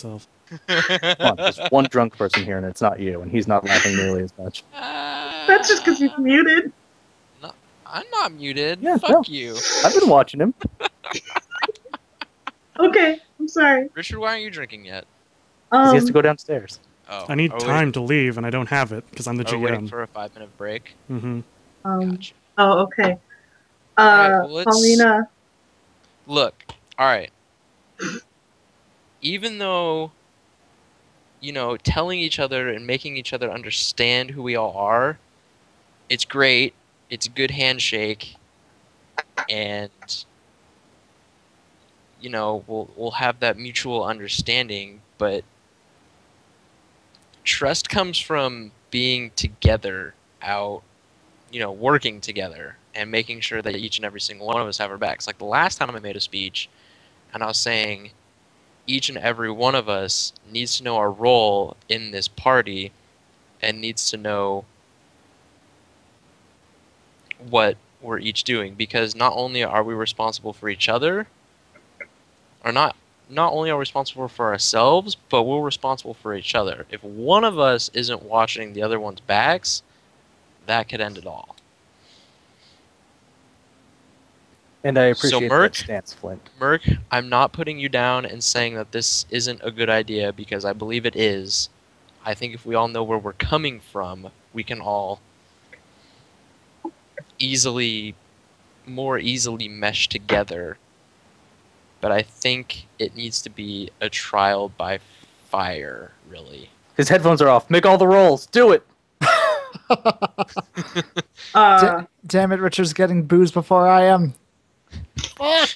myself. Come on, there's one drunk person here, and it's not you, and he's not laughing nearly as much. That's just because he's muted. No, I'm not muted. Yeah, Fuck no. you. I've been watching him. Okay, I'm sorry. Richard, why aren't you drinking yet? 'Cause he has to go downstairs. Oh, I need are we time to leave, and I don't have it because I'm the Are we waiting GM. for a 5-minute break? Mm-hmm. Gotcha. Oh, okay. Alright, well, let's- Paulina. Look, alright. Even though, you know, telling each other and making each other understand who we all are, it's great, it's a good handshake, and, you know, we'll have that mutual understanding, but trust comes from being together out, you know, working together and making sure that each and every single one of us have our backs. Like the last time I made a speech, and I was saying each and every one of us needs to know our role in this party and needs to know what we're each doing, because not only are we responsible for each other, or not only are we responsible for ourselves, but we're responsible for each other. If one of us isn't watching the other one's backs, that could end it all. And I appreciate Merc- that stance, Flint. Merc, I'm not putting you down and saying that this isn't a good idea, because I believe it is. I think if we all know where we're coming from, we can all more easily mesh together. But I think it needs to be a trial by fire, really. His headphones are off. Make all the rolls. Do it. Damn it, Richard's getting booze before I am. Fuck!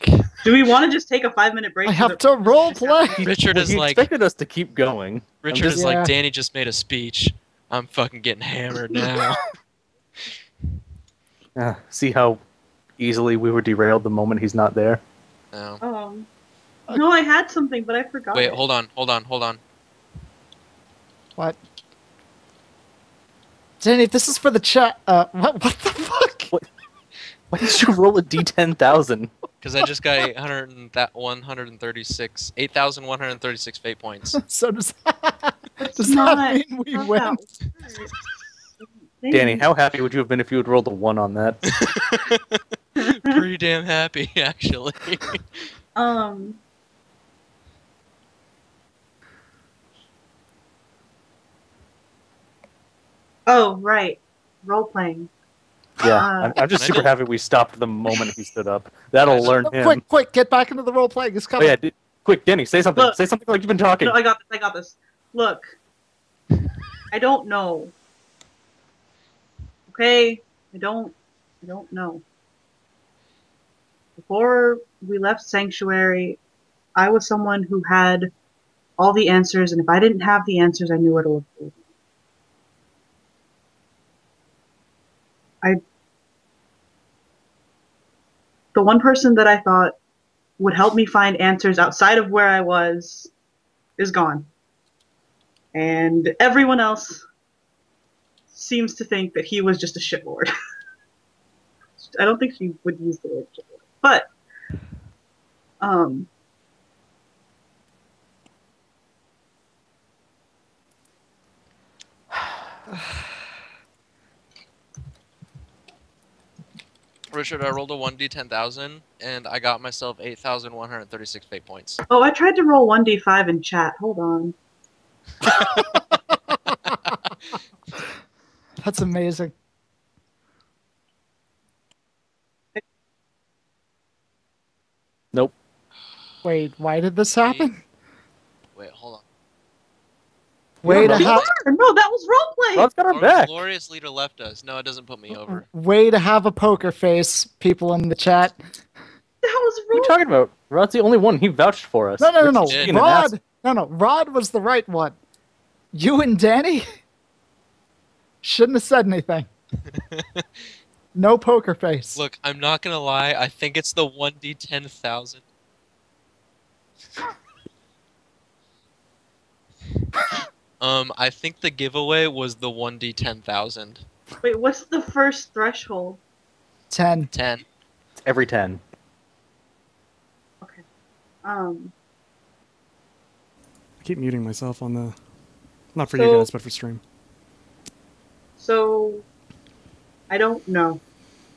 Do we want to just take a 5-minute break? I have to role play. Richard is He like, expected us to keep going. Richard is Yeah. like, Danny just made a speech. I'm fucking getting hammered now. See how easily we were derailed the moment he's not there? No. No, I had something, but I forgot. Wait, it. hold on. What? Danny, this is for the chat. What the fuck? Why did you roll a D10,000? Because I just got 8,136 fate points. So does That's does not, that mean we not win? that word. Danny, how happy would you have been if you had rolled a 1 on that? Pretty damn happy, actually. Oh, right. Role playing. Yeah, I'm just I super did- happy we stopped the moment he stood up. That'll learn him. Quick, get back into the role playing. It's Oh coming. yeah, quick, Danny, say something. Look. Say something like you've been talking. No, I got this. Look. I don't know. Okay? I don't know. Before we left Sanctuary, I was someone who had all the answers, and if I didn't have the answers, I knew where to look for them. The one person that I thought would help me find answers outside of where I was is gone. And everyone else seems to think that he was just a shitlord. I don't think she would use the word shitlord. But, Richard, I rolled a 1d10,000, and I got myself 8,136 fate points. oh, I tried to roll 1d5 in chat. Hold on. That's amazing. Nope. Wait, why did this happen? Wait, hold on. Way to You have No, that was roleplay! Rod's got our back. Glorious leader left us. No, it doesn't put me over. a poker face, people in the chat. That was What are you talking about? Rod's the only one. He vouched for us. No. Richard's being an ass. Rod was the right one. You and Danny shouldn't have said anything. No poker face. Look, I'm not gonna lie. I think it's the 1d10,000. I think the giveaway was the 1d10,000. Wait, what's the first threshold? 10. 10. Every 10. Okay. keep muting myself on the... Not for you So- guys, but for stream. So, I don't know.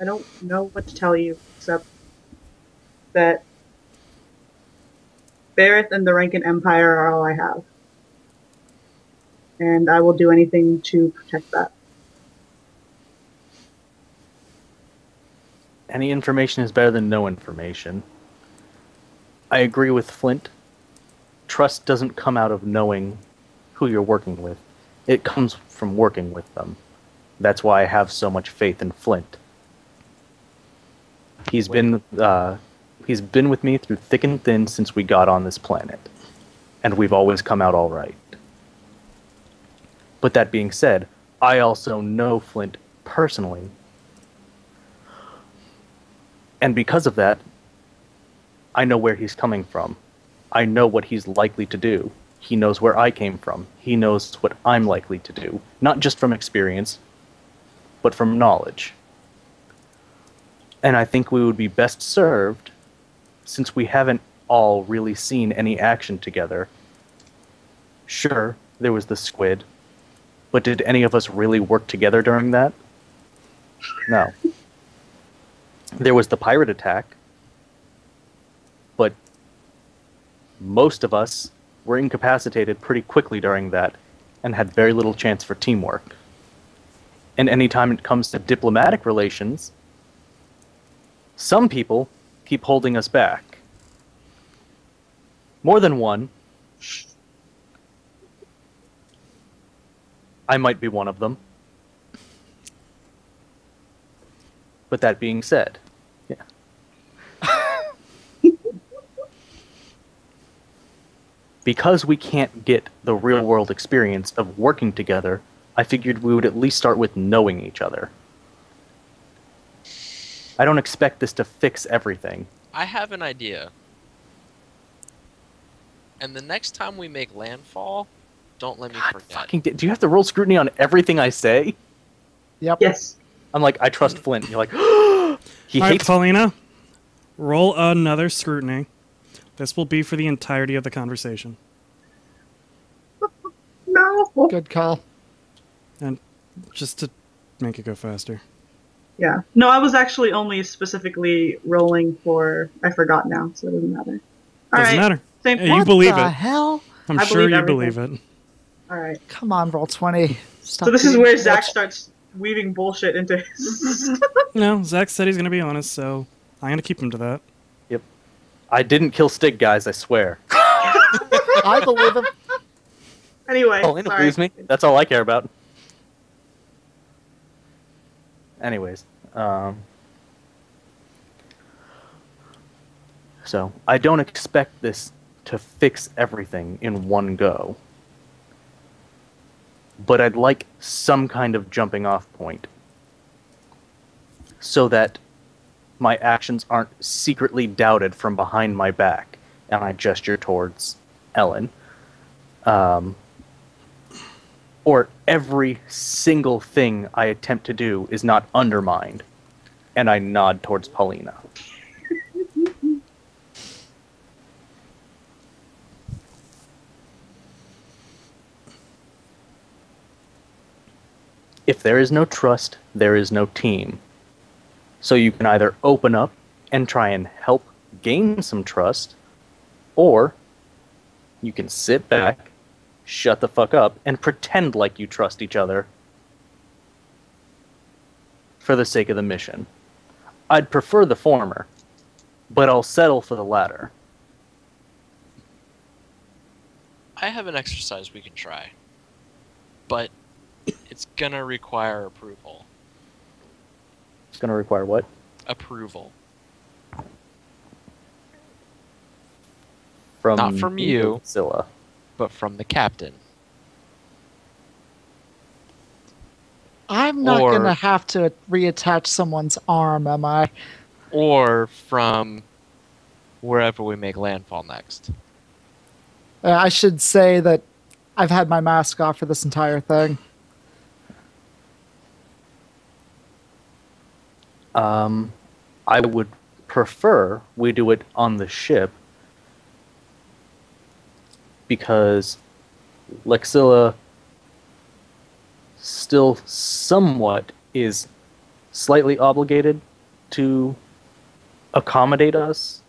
I don't know what to tell you, except that Barrett and the Rankin Empire are all I have. And I will do anything to protect that. Any information is better than no information. I agree with Flint. Trust doesn't come out of knowing who you're working with. It comes from working with them. That's why I have so much faith in Flint. He's been with me through thick and thin since we got on this planet. And we've always come out all right. But that being said, I also know Flint personally. And because of that, I know where he's coming from. I know what he's likely to do. He knows where I came from. He knows what I'm likely to do. Not just from experience, but from knowledge. And I think we would be best served, since we haven't all really seen any action together. Sure, there was the squid, but did any of us really work together during that? No. There was the pirate attack, but most of us were incapacitated pretty quickly during that and had very little chance for teamwork. And anytime it comes to diplomatic relations, some people keep holding us back. More than one. I might be one of them. But that being said, yeah. Because we can't get the real-world experience of working together, I figured we would at least start with knowing each other. I don't expect this to fix everything. I have an idea. And the next time we make landfall, don't let me forget. Do you have to roll scrutiny on everything I say? Yep. Yes. I'm like, I trust Flint. And you're like, he All right, hates... Paulina, roll another scrutiny. This will be for the entirety of the conversation. No. Good call. And just to make it go faster. Yeah. No, I was actually only specifically rolling for... I forgot now, so it doesn't matter. All Doesn't right. matter. Same. Hey, you believe the it. hell? I'm I sure believe you everything. believe it. All right. Come on, roll 20. Stop So this is being where bitch. Zach starts weaving bullshit into his... No, Zach said he's going to be honest, so I'm going to keep him to that. Yep. I didn't kill Stig, guys, I swear. I believe him. Anyway, Paulina sorry. believes me. That's all I care about. Anyways, so I don't expect this to fix everything in one go. But I'd like some kind of jumping off point so that my actions aren't secretly doubted from behind my back. And I gesture towards Ellen. Or every single thing I attempt to do is not undermined. And I nod towards Paulina. If there is no trust, there is no team. So you can either open up and try and help gain some trust, or you can sit back, shut the fuck up, and pretend like you trust each other for the sake of the mission. I'd prefer the former, but I'll settle for the latter. I have an exercise we can try. But it's gonna require approval. It's going to require what? Approval. From Not from you. Zilla. But from the captain. I'm not Or- going to have to reattach someone's arm, am I? Or from wherever we make landfall next. I should say that I've had my mask off for this entire thing. I would prefer we do it on the ship because Lexilla still somewhat is slightly obligated to accommodate us,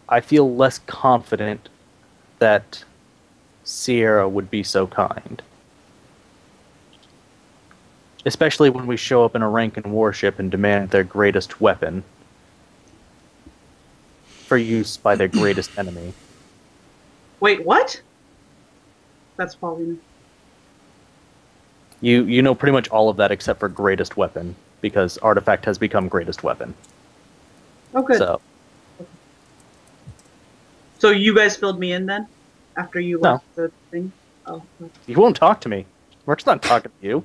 I feel less confident that Sierra would be so kind. Especially when we show up in a Rankin warship and demand their greatest weapon for use by their greatest enemy. Wait, what? That's Paulina. You know pretty much all of that except for greatest weapon, because Artifact has become greatest weapon. Oh, good. So you guys filled me in then? After you left the thing? Oh. You won't talk to me. Merc's not talking to you.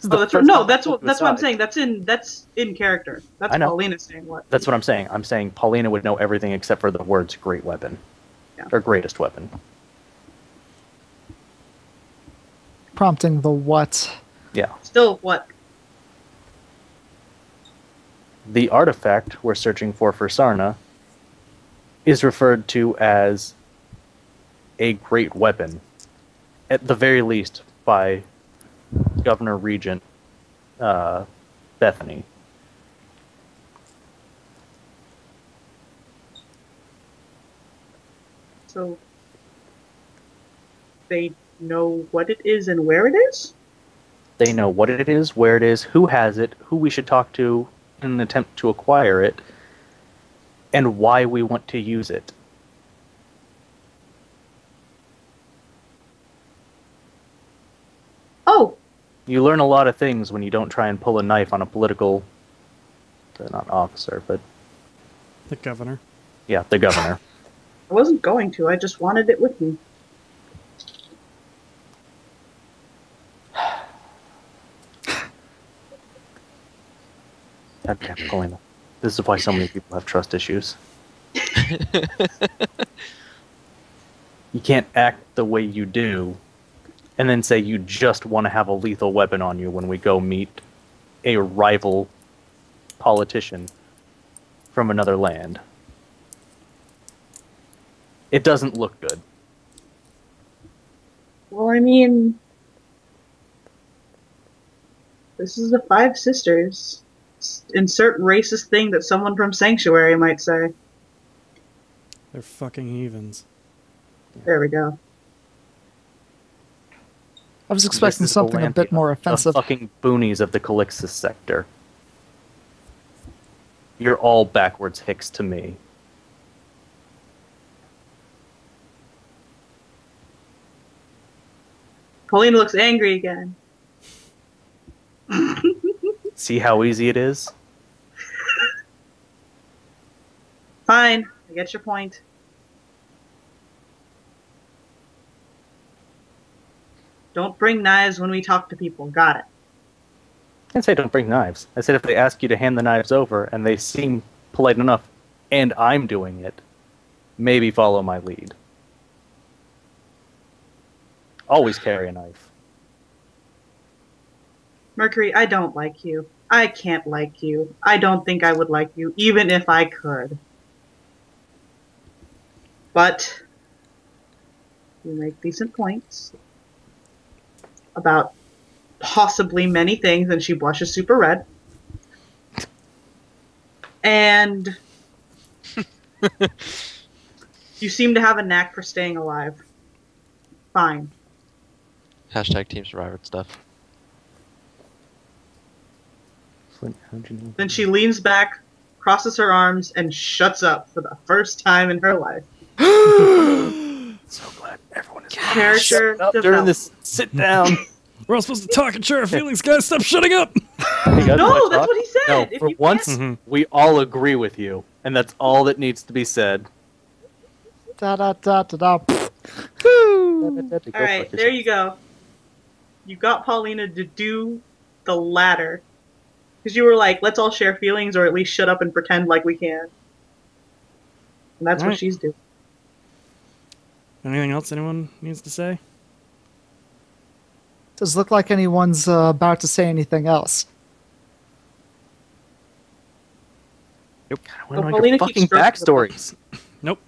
That's what I'm saying. That's in character. That's I know. Paulina saying what? That's what I'm saying. I'm saying Paulina would know everything except for the words great weapon. Yeah. Or greatest weapon. Prompting the what? Yeah. Still what? The artifact we're searching for Sarna is referred to as a great weapon, at the very least by Governor Regent Bethany. So they know what it is and where it is? They know what it is, where it is, who has it, who we should talk to in an attempt to acquire it, and why we want to use it. Oh! You learn a lot of things when you don't try and pull a knife on a political... not officer, but... The governor. Yeah, the governor. I wasn't going to, I just wanted it with me. God damn it, Paulina. This is why so many people have trust issues. You can't act the way you do and then say you just want to have a lethal weapon on you when we go meet a rival politician from another land. It doesn't look good. Well, I mean... This is the Five Sisters. Insert racist thing that someone from Sanctuary might say. They're fucking heathens. There we go. I was expecting something a bit more offensive. The fucking boonies of the Calixis sector. You're all backwards hicks to me. Paulina looks angry again. See how easy it is? Fine, I get your point. Don't bring knives when we talk to people. Got it. I didn't say don't bring knives. I said if they ask you to hand the knives over and they seem polite enough, and I'm doing it, maybe follow my lead. Always carry a knife. Mercury, I don't like you. I can't like you. I don't think I would like you, even if I could. But you make decent points about possibly many things, and she blushes super red. And you seem to have a knack for staying alive. Fine. Hashtag Team Survivor stuff. Then she leans back, crosses her arms, and shuts up for the first time in her life. So glad everyone is Character up during this. Sit down. We're all supposed to talk and share our feelings, guys. Stop shutting up! No, that's what he said. No, If for you once, we all agree with you, and that's all that needs to be said. Da da da da da. Alright, there you go. You got Paulina to do the latter. Because you were like, let's all share feelings, or at least shut up and pretend like we can. And that's what she's doing. Anything else anyone needs to say? Does look like anyone's about to say anything else. Nope. Well, I want to know Paulina your keeps fucking stroking the backstories. Nope.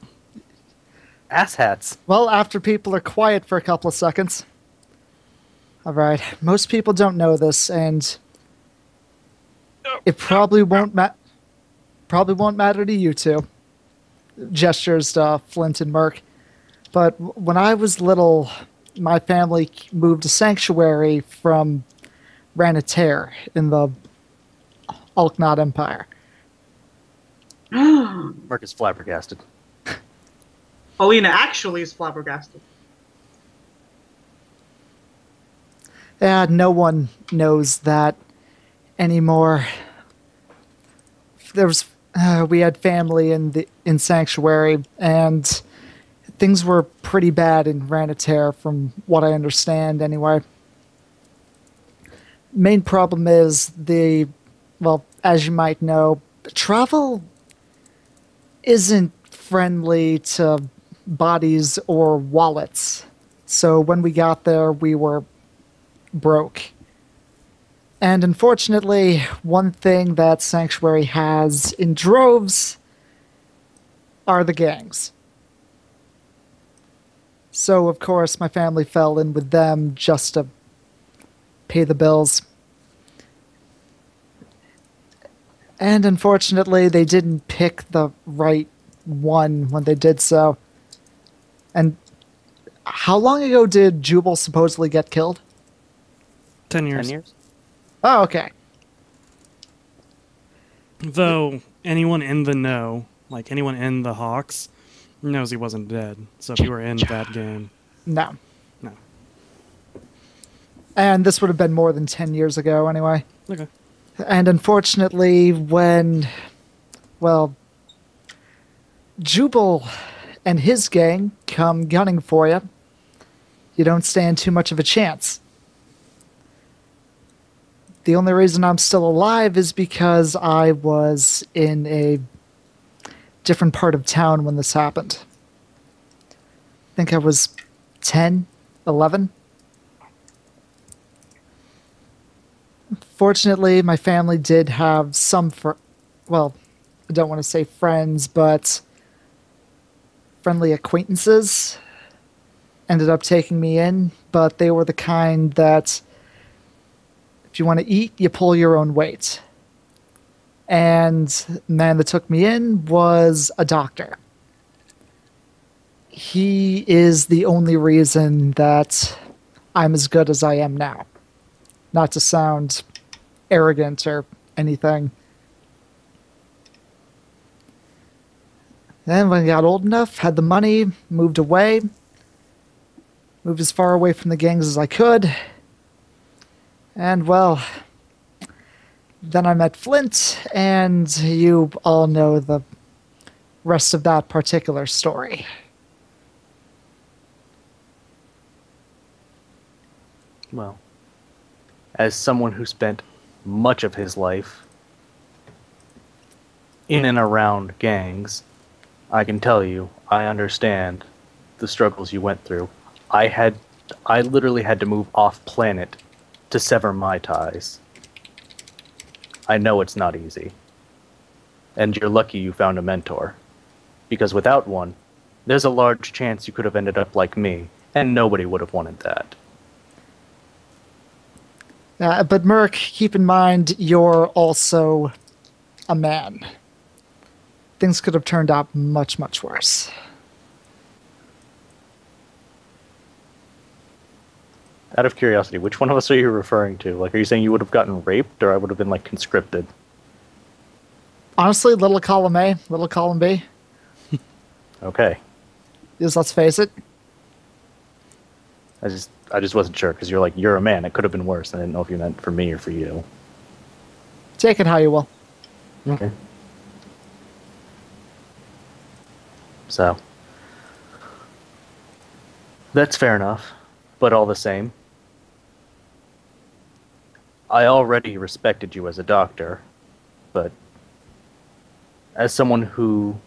Asshats. Well, after people are quiet for a couple of seconds. Alright, most people don't know this, and it probably won't matter to you two. Gestures to Flint and Merc. But when I was little, my family moved to Sanctuary from Ranitair in the Alknot Empire. Merc is flabbergasted. Alina actually is flabbergasted. Yeah, no one knows that anymore. We had family in Sanctuary, and things were pretty bad in Ranitair, from what I understand, anyway. Main problem is as you might know, travel isn't friendly to bodies or wallets. So when we got there, we were broke. And unfortunately, one thing that Sanctuary has in droves are the gangs. So, of course, my family fell in with them just to pay the bills. And unfortunately, they didn't pick the right one when they did so. And how long ago did Jubal supposedly get killed? 10 years. 10 years? Oh, okay. Though anyone in the know, like anyone in the Hawks, knows he wasn't dead. So if you were in that game, No. no. And this would have been more than 10 years ago, anyway. Okay. And unfortunately, when, Jubal and his gang come gunning for you, you don't stand too much of a chance. The only reason I'm still alive is because I was in a different part of town when this happened. I think I was 10, 11. Fortunately, my family did have some, I don't want to say friends, but friendly acquaintances ended up taking me in, but they were the kind that if you want to eat, you pull your own weight. And the man that took me in was a doctor. He is the only reason that I'm as good as I am now. Not to sound arrogant or anything. Then when I got old enough, had the money, moved away. Moved as far away from the gangs as I could. And then I met Flint, and you all know the rest of that particular story. Well, as someone who spent much of his life in and around gangs, I can tell you, I understand the struggles you went through. I literally had to move off planet to sever my ties. I know it's not easy. And you're lucky you found a mentor. Because without one, there's a large chance you could have ended up like me, and nobody would have wanted that. But Merc, keep in mind, you're also a man. Things could have turned out much, much worse. Out of curiosity, which one of us are you referring to? Like, are you saying you would have gotten raped, or I would have been, like, conscripted? Honestly, little column A, little column B. Okay. Just let's face it. I just wasn't sure, because you're like, you're a man. It could have been worse. I didn't know if you meant for me or for you. Take it how you will. Okay. So. That's fair enough. But all the same, I already respected you as a doctor, but as someone who,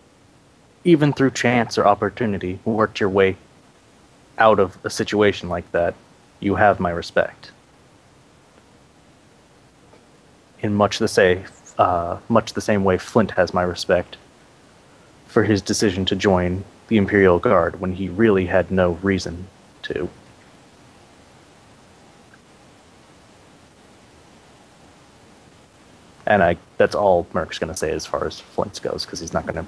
even through chance or opportunity, worked your way out of a situation like that, you have my respect. In much the same way Flint has my respect for his decision to join the Imperial Guard when he really had no reason to. And that's all Merc's going to say as far as Flint goes, because he's not going to...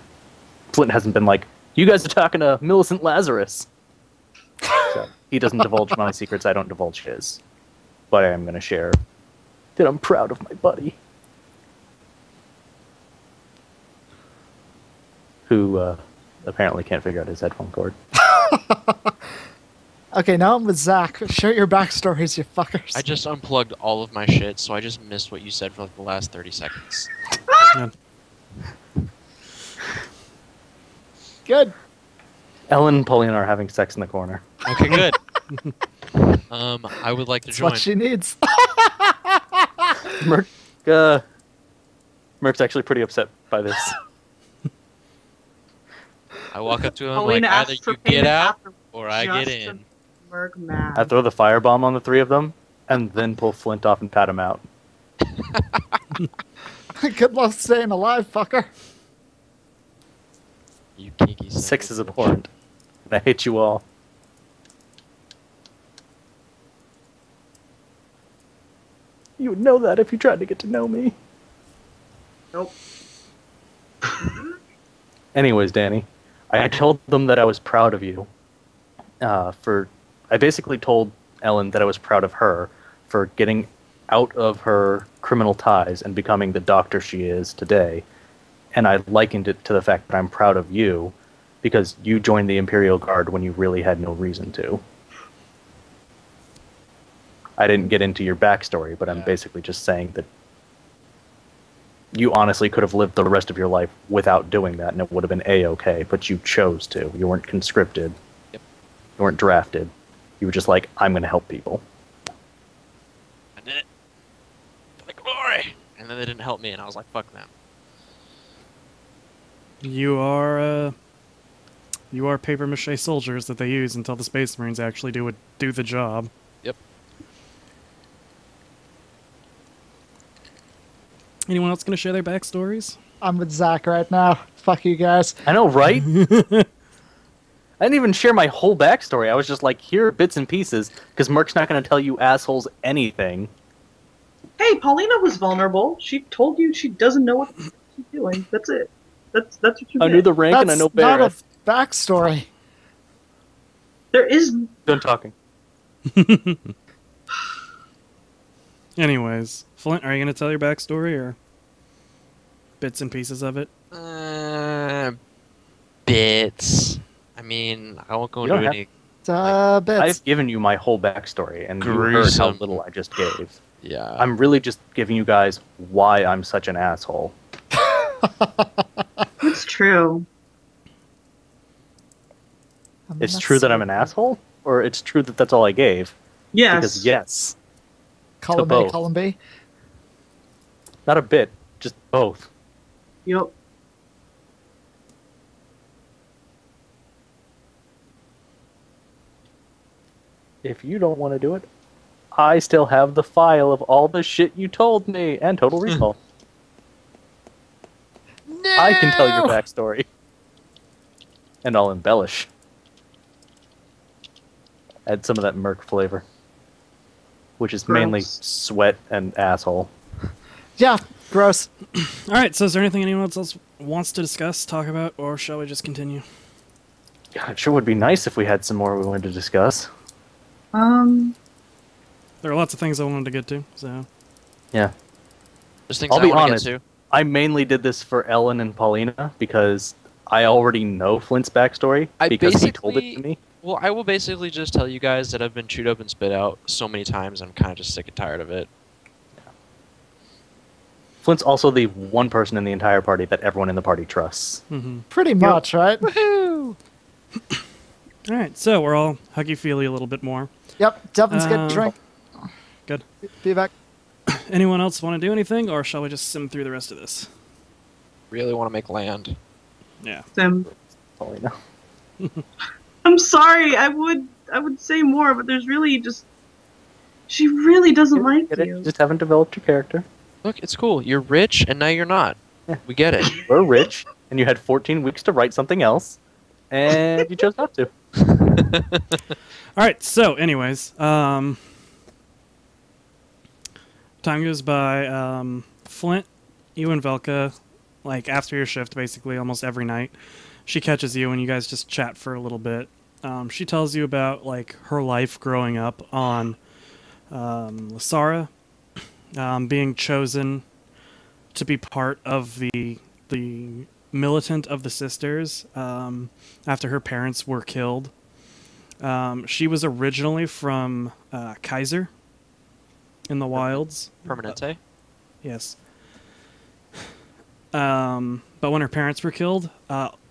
Flint hasn't been like, you guys are talking to Millicent Lazarus. So he doesn't divulge my secrets, I don't divulge his. But I am going to share that I'm proud of my buddy. Who apparently can't figure out his headphone cord. Okay, now I'm with Zach. Share your backstories, you fuckers. I just unplugged all of my shit, so I just missed what you said for like the last 30 seconds. Yeah. Good. Ellen and Pauline are having sex in the corner. Okay, good. I would like to That's join. what she needs. Merc's actually pretty upset by this. I walk up to him Paulina like, either asked for you get payment out after or I get just in. to Merc mad. I throw the firebomb on the three of them, and then pull Flint off and pat him out. Good luck staying alive, fucker. You kinky son of 6 a is bitch. abhorrent. And I hate you all. You would know that if you tried to get to know me. Nope. Anyways, Danny, I told them that I was proud of you. I basically told Ellen that I was proud of her for getting out of her criminal ties and becoming the doctor she is today. And I likened it to the fact that I'm proud of you because you joined the Imperial Guard when you really had no reason to. I didn't get into your backstory, but I'm Yeah. basically just saying that you honestly could have lived the rest of your life without doing that, and it would have been A-okay, but you chose to. You weren't conscripted. Yep. You weren't drafted. You were just like, I'm going to help people. I did it. For the glory! And then they didn't help me, and I was like, fuck them. You are paper mache soldiers that they use until the Space Marines actually do the job. Yep. Anyone else gonna share their backstories? I'm with Zach right now. Fuck you guys. I know, right? I didn't even share my whole backstory. I was just like, here are bits and pieces, because Merc's not going to tell you assholes anything. Hey, Paulina was vulnerable. She told you she doesn't know what she's doing. That's it. That's what you I did. knew the rank and I That's know not a Barrett. backstory. There is Done talking. Anyways, Flint, are you gonna tell your backstory or bits and pieces of it? Bits. I mean, I won't go You don't into have- any... Bits. I've given you my whole backstory, and you heard how Gruesome. little I just gave. Yeah. I'm really just giving you guys why I'm such an asshole. It's true. It's true that I'm an asshole, or it's true that that's all I gave? Yes. Because yes, Column to A, both. column B. not a bit, just both. Yep. If you don't want to do it, I still have the file of all the shit you told me, and Total Recall. No! I can tell your backstory. And I'll embellish. Add some of that Merc flavor. Which is mainly Gross. sweat and asshole. Yeah, gross. All right. So, is there anything anyone else wants to discuss, talk about, or shall we just continue? God, it sure would be nice if we had some more we wanted to discuss. There are lots of things I wanted to get to. So, Yeah. There's things I'll I be want to honest. get to. I mainly did this for Ellen and Paulina because I already know Flint's backstory I because he told it basically- to me. Well, I will basically just tell you guys that I've been chewed up and spit out so many times, I'm kind of just sick and tired of it. Flint's also the one person in the entire party that everyone in the party trusts. Pretty much, right? all right. So we're all huggy feely a little bit more. Yep, Devin's getting a Um, drink. Good. Be back. Anyone else want to do anything, or shall we just sim through the rest of this? Really want to make land. Yeah. Sam, Paulina. I'm sorry. I would say more, but there's really just she really doesn't like Get it? you. You just haven't developed your character. Look, it's cool. You're rich, and now you're not. Yeah. We get it. We're rich, and you had 14 weeks to write something else, and you chose not to. All right. So, anyways, time goes by. Flint, you and Velka, like after your shift, basically almost every night, she catches you and you guys just chat for a little bit. She tells you about like her life growing up on Lasara, being chosen to be part of the militant of the sisters after her parents were killed. She was originally from Kaiser in the wilds. Permanente? Yes. But when her parents were killed,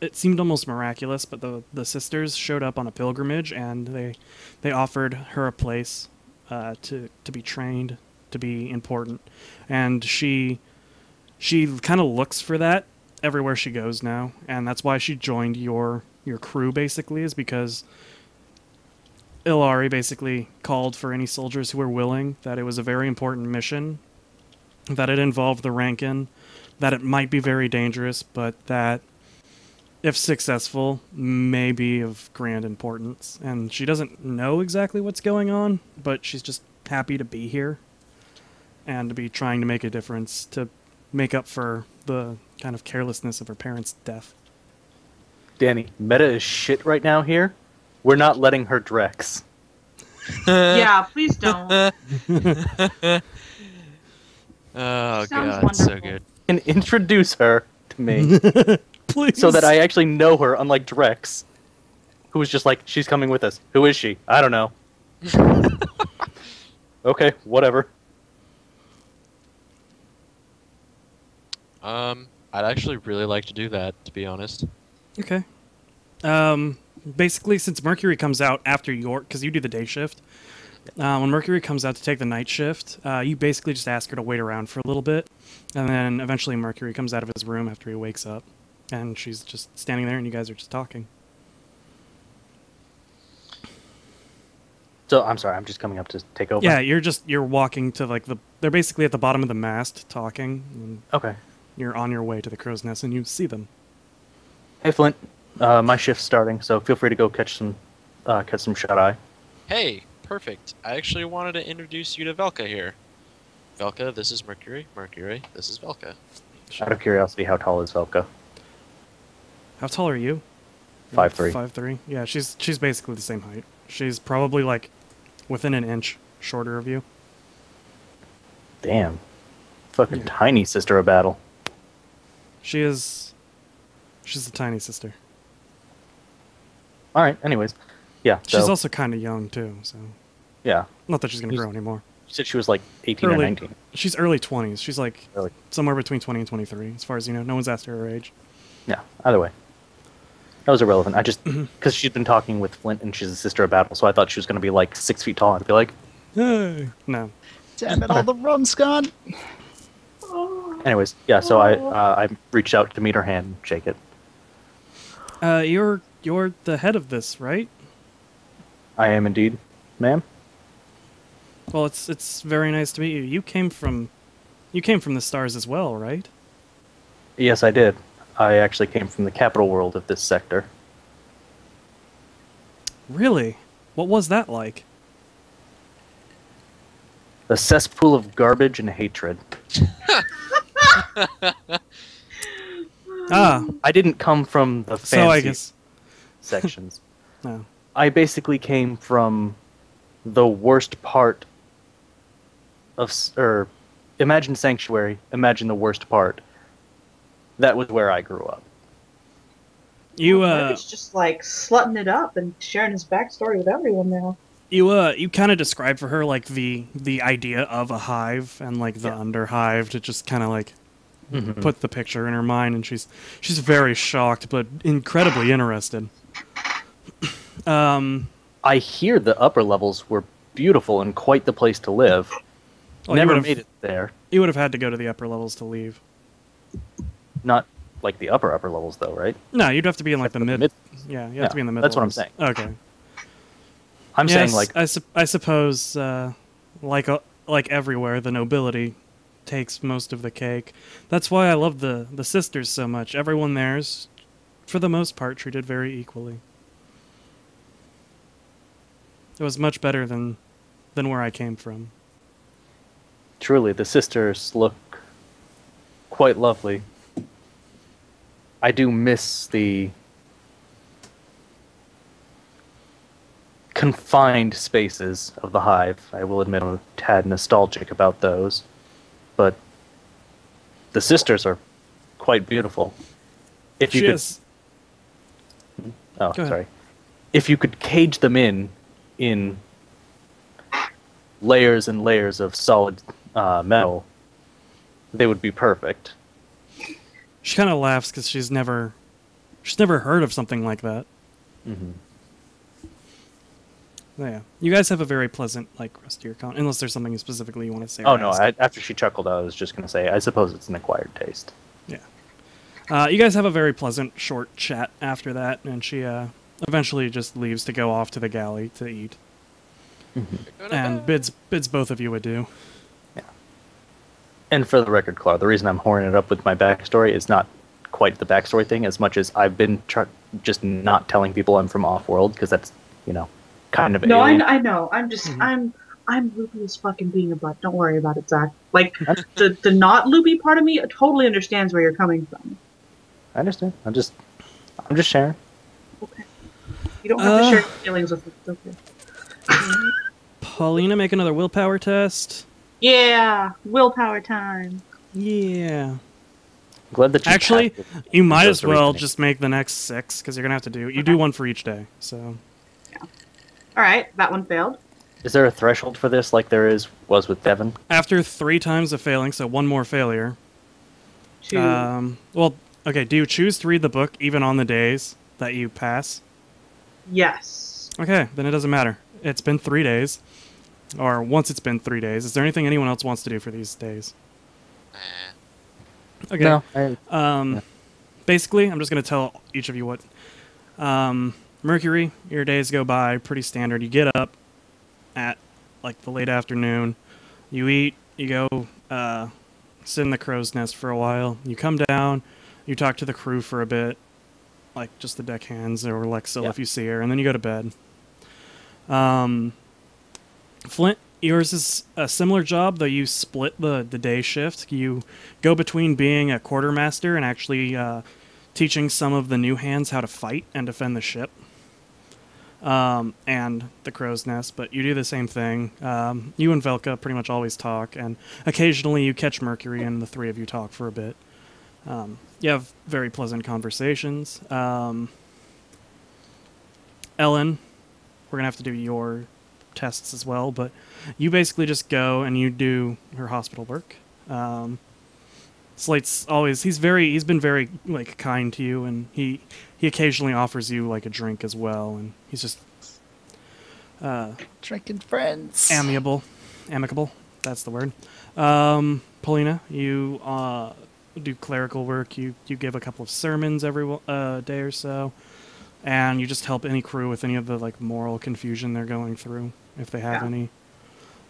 it seemed almost miraculous, but the sisters showed up on a pilgrimage and they offered her a place to be trained, to be important. And she kind of looks for that everywhere she goes now, and that's why she joined your crew, basically, is because Ilari basically called for any soldiers who were willing, that it was a very important mission, that it involved the Rankin, that it might be very dangerous, but that if successful, may be of grand importance. And she doesn't know exactly what's going on, but she's just happy to be here and to be trying to make a difference, to make up for the kind of carelessness of her parents' death. Danny, meta is shit right now here. We're not letting her Drex. Yeah, please don't. Oh Sounds god, so wonderful. good. And introduce her to me Please. so that I actually know her, unlike Drex, who was just like, she's coming with us. Who is she? I don't know. Okay, whatever. I'd actually really like to do that, to be honest. Okay. Basically, since Mercury comes out after your, because you do the day shift, when Mercury comes out to take the night shift, you basically just ask her to wait around for a little bit, and then eventually Mercury comes out of his room after he wakes up, and she's just standing there, and you guys are just talking. So, I'm sorry, I'm just coming up to take over. Yeah, you're walking to like they're basically at the bottom of the mast talking, and Okay. you're on your way to the crow's nest, and you see them. Hey, Flint. My shift's starting, so feel free to go catch some shut-eye. Hey, perfect. I actually wanted to introduce you to Velka here. Velka, this is Mercury. Mercury, this is Velka. Out of curiosity, how tall is Velka? How tall are you? 5'3". 5'3". Yeah, she's basically the same height. She's probably like within an inch shorter of you. Damn. Fucking Yeah. tiny sister of battle. She's a tiny sister. Alright, anyways. Yeah, She's so, also kind of young too, so yeah. not that she's gonna Who's- grow anymore. You said she was like 18 or Early- 19. She's early 20s. She's like Really? somewhere between 20 and 23, as far as you know. No one's asked her age. Yeah, either way. That was irrelevant. I just, because she'd been talking with Flint and she's a sister of battle, so I thought she was going to be like 6 feet tall. I'd be like, Hey. No. Damn it, all the rum's gone. anyways, yeah, so I reached out to meet her hand and shake it. You're the head of this, right? I am indeed, ma'am. Well, it's very nice to meet you. You came from the stars as well, right? Yes, I did. I actually came from the capital world of this sector. Really? What was that like? A cesspool of garbage and hatred. Ah, I didn't come from the fancy so I guess sections. no. I basically came from the worst part of, or imagine Sanctuary, imagine the worst part. That was where I grew up. You He's just like slutting it up and sharing his backstory with everyone now. you kind of described for her like the idea of a hive and like the underhive to just kind of like put the picture in her mind, and she's very shocked but incredibly interested. I hear the upper levels were beautiful and quite the place to live. Well, Never you would've- made it there. You would have had to go to the upper levels to leave. Not like the upper levels, though, right? No, you'd have to be in like the Except mid. for Yeah, you have Yeah, to be in the mid. that's what I'm levels. saying. Okay. I'm Yes, saying like I suppose like everywhere, the nobility takes most of the cake. That's why I love the sisters so much. Everyone there's for the most part, treated very equally. It was much better than where I came from. Truly, the sisters look quite lovely. I do miss the confined spaces of the hive. I will admit I'm a tad nostalgic about those. But the sisters are quite beautiful. If you She could... is. Oh, Go ahead. sorry. If you could cage them in layers and layers of solid metal, they would be perfect. She kind of laughs because she's never heard of something like that. Mm-hmm. Yeah, you guys have a very pleasant rest of your con. Unless there's something specifically you want to say. Oh or no! ask. After she chuckled, I was just going to say, I suppose it's an acquired taste. Yeah. You guys have a very pleasant short chat after that, and she eventually just leaves to go off to the galley to eat, and bids both of you adieu. Yeah. And for the record, Claude, the reason I'm horning it up with my backstory is not quite the backstory thing as much as I've been just not telling people I'm from off-world, because that's, kind of No, alien. I know. I'm just I'm loopy as fucking being a butt. Don't worry about it, Zach. Like the not loopy part of me totally understands where you're coming from. I understand. I'm just sharing. Okay. You don't have to share your feelings with it. It's okay. Paulina, make another willpower test. Yeah, willpower time. Yeah. Glad that you Actually, passed it. you might Those as are well reasoning. just make the next 6, because you're gonna have to do. You do one for each day. So. All right, that one failed. Is there a threshold for this, like there was with Devin? After 3 times of failing, so 1 more failure. 2. Well, okay. Do you choose to read the book even on the days that you pass? Yes. Okay, then it doesn't matter. It's been 3 days, or once it's been 3 days. Is there anything anyone else wants to do for these days? Okay. No. Basically, I'm just gonna tell each of you what. Mercury, your days go by pretty standard. You get up at the late afternoon. You eat. You go sit in the crow's nest for a while. You come down. You talk to the crew for a bit, just the deckhands or Lexil if you see her, and then you go to bed. Flint, yours is a similar job, though you split the day shift. You go between being a quartermaster and actually teaching some of the new hands how to fight and defend the ship. And the crow's nest, but you do the same thing. You and Velka pretty much always talk, and occasionally you catch Mercury and the 3 of you talk for a bit. You have very pleasant conversations. Ellen, we're going to have to do your tests as well, but you basically just go and you do her hospital work. Slate's always he's been very kind to you, and he occasionally offers you a drink as well, and he's just Drinking friends. amicable. That's the word. Paulina, you do clerical work. You give a couple of sermons every day or so, and you just help any crew with any of the moral confusion they're going through, if they have any.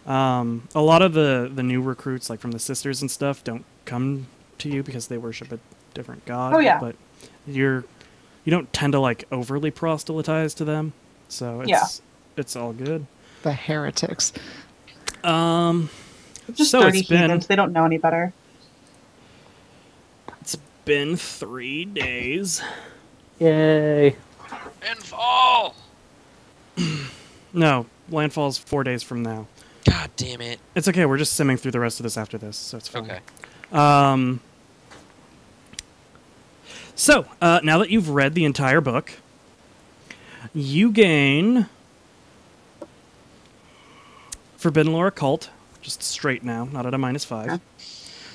A lot of the new recruits, from the sisters and stuff, don't come to you because they worship a different god. Oh, yeah. But you don't tend to overly proselytize to them, so it's all good. The heretics. Just So dirty it's been heathens. They don't know any better. it's been 3 days. Yay. And fall! No, landfall's 4 days from now. God damn it. It's okay. We're just simming through the rest of this after this, so it's fine. Okay. So, now that you've read the entire book, you gain Forbidden Lore Occult, just straight now, not at a -5. Okay.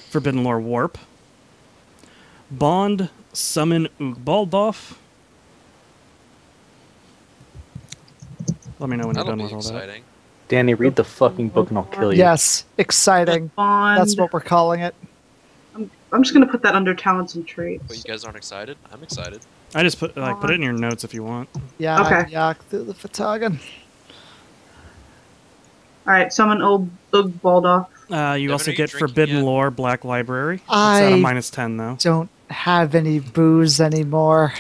Forbidden Lore Warp. Bond Summon Ugbaldov. Let me know when you're That'll done be with all that. exciting. Danny, read the fucking book and I'll kill you. Yes, exciting. Bond. That's what we're calling it. I'm just gonna put that under talents and traits. But you guys aren't excited? I'm excited. I just put it in your notes if you want. Yeah, Okay. yak through the Fatagan. All right, summon Ugbaldoff. You Devin, also are you get drinking Forbidden yet? Lore Black Library. It's at a I -10 though. don't have any booze anymore.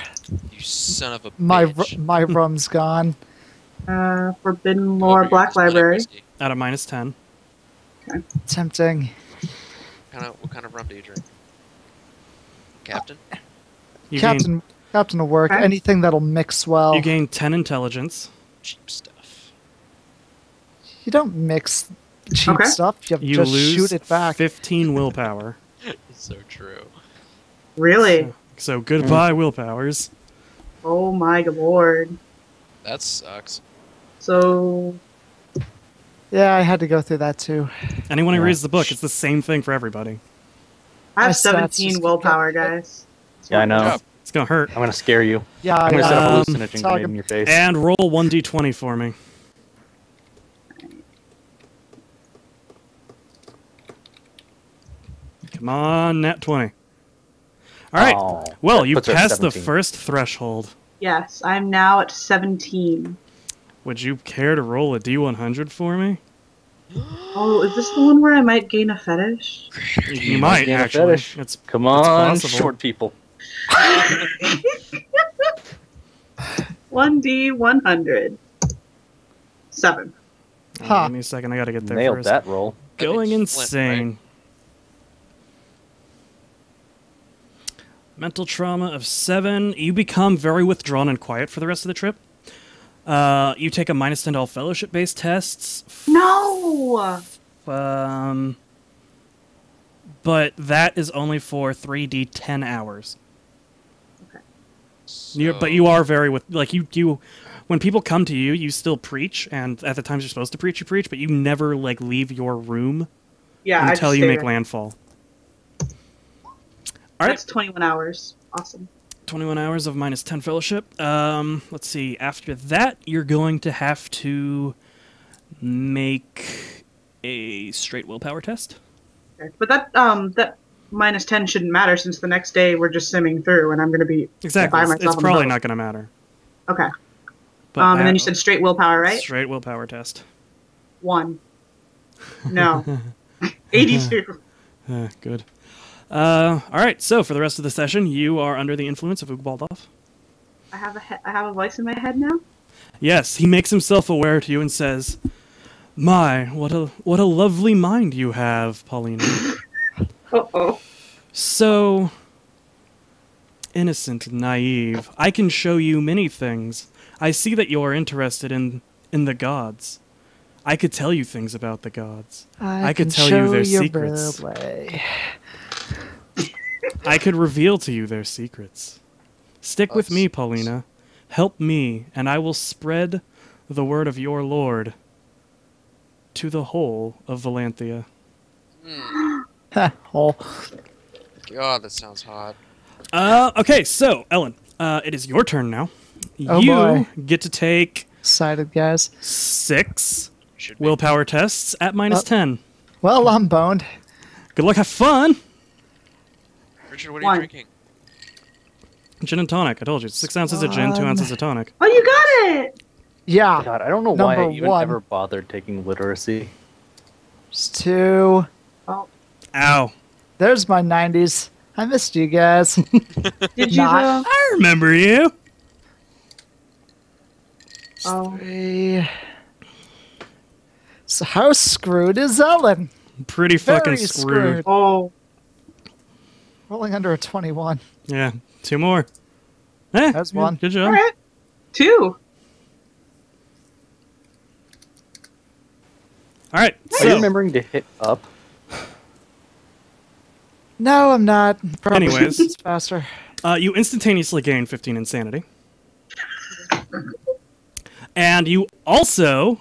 You son of a My bitch. my rum's gone. Forbidden Oh, Lore, you're Black just playing Library. whiskey. Out of -10. Tempting. What kind of rum do you drink? Captain? You gain, Captain will work. Okay. Anything that'll mix well. you gain 10 intelligence. Cheap stuff. You don't mix cheap Okay. stuff. You You just lose shoot it back. 15 willpower. It's so true. Really? So goodbye, willpowers. Oh my lord. That sucks. So, Yeah, I had to go through that too. Anyone who Yeah. reads the book, it's the same thing for everybody. I My have stats 17 just willpower, keep guys. Yeah, I know. job. It's gonna hurt. I'm gonna scare you. Yeah, I'm gonna set a Um, hallucinogen talk grenade in your face. And roll 1d20 for me. Come on, nat 20. All right. Oh, Well, that you puts her at passed the 17. first threshold. Yes, I'm now at 17. Would you care to roll a d100 for me? Oh, is this the one where I might gain a fetish? You might gain a actually. fetish. It's Come it's on, possible. short people. 1d100. 7. Huh. Give me a second. I gotta get there Nailed first. that roll. Going That makes Flint, insane. Mental trauma of 7. You become very withdrawn and quiet for the rest of the trip. You take a -10 to all fellowship-based tests. No! But that is only for 3d10 hours. But you are very you. When people come to you, you still preach, and at the times you're supposed to preach, you preach, but you never leave your room Yeah, I until just you stay make there. landfall. All right. That's 21 hours. Awesome. 21 hours of -10 fellowship. Let's see. After that, you're going to have to make a straight willpower test. Okay. But that -10 shouldn't matter since the next day we're just simming through and I'm going to be Exactly. by It's myself on the probably boat. not going to matter. Okay. But And then you said straight willpower, right? straight willpower test. 1. No. 82. Good. All right. So for the rest of the session, you are under the influence of Ugbaldov. I have a voice in my head now? Yes, he makes himself aware to you and says, "My, what a lovely mind you have, Paulina. Uh-oh. So innocent and naive. I can show you many things. I see that you are interested in the gods. I could tell you things about the gods. I could can tell you show their your secrets. roleplay. I could reveal to you their secrets. Stick with me, Paulina. Help me, and I will spread the word of your lord to the whole of Valanthia." Oh, God, that sounds hot. Okay, so, Ellen, it is your turn now. Oh, you boy. get to take excited guys. 6 Should be. willpower tests at -10. Well, I'm boned. Good luck, have fun! Richard, what are 1. you drinking? Gin and tonic, I told you. 6 ounces of gin, 2 ounces of tonic. Oh, you got it! Yeah, God, I don't know why I Number even 1. ever bothered taking literacy. it's 2. Oh, Ow. There's my 90s. I missed you guys. did you Not- though? I remember you! Oh. 3. So how screwed is Ellen? Pretty fucking Very screwed. Oh. Rolling under a 21. Yeah, 2 more. Eh, That's yeah, one. Good job. Alright. 2. Alright, Are you so, remembering to hit up? No, I'm not. Probably Anyways. it's faster. you instantaneously gain 15 insanity. And you also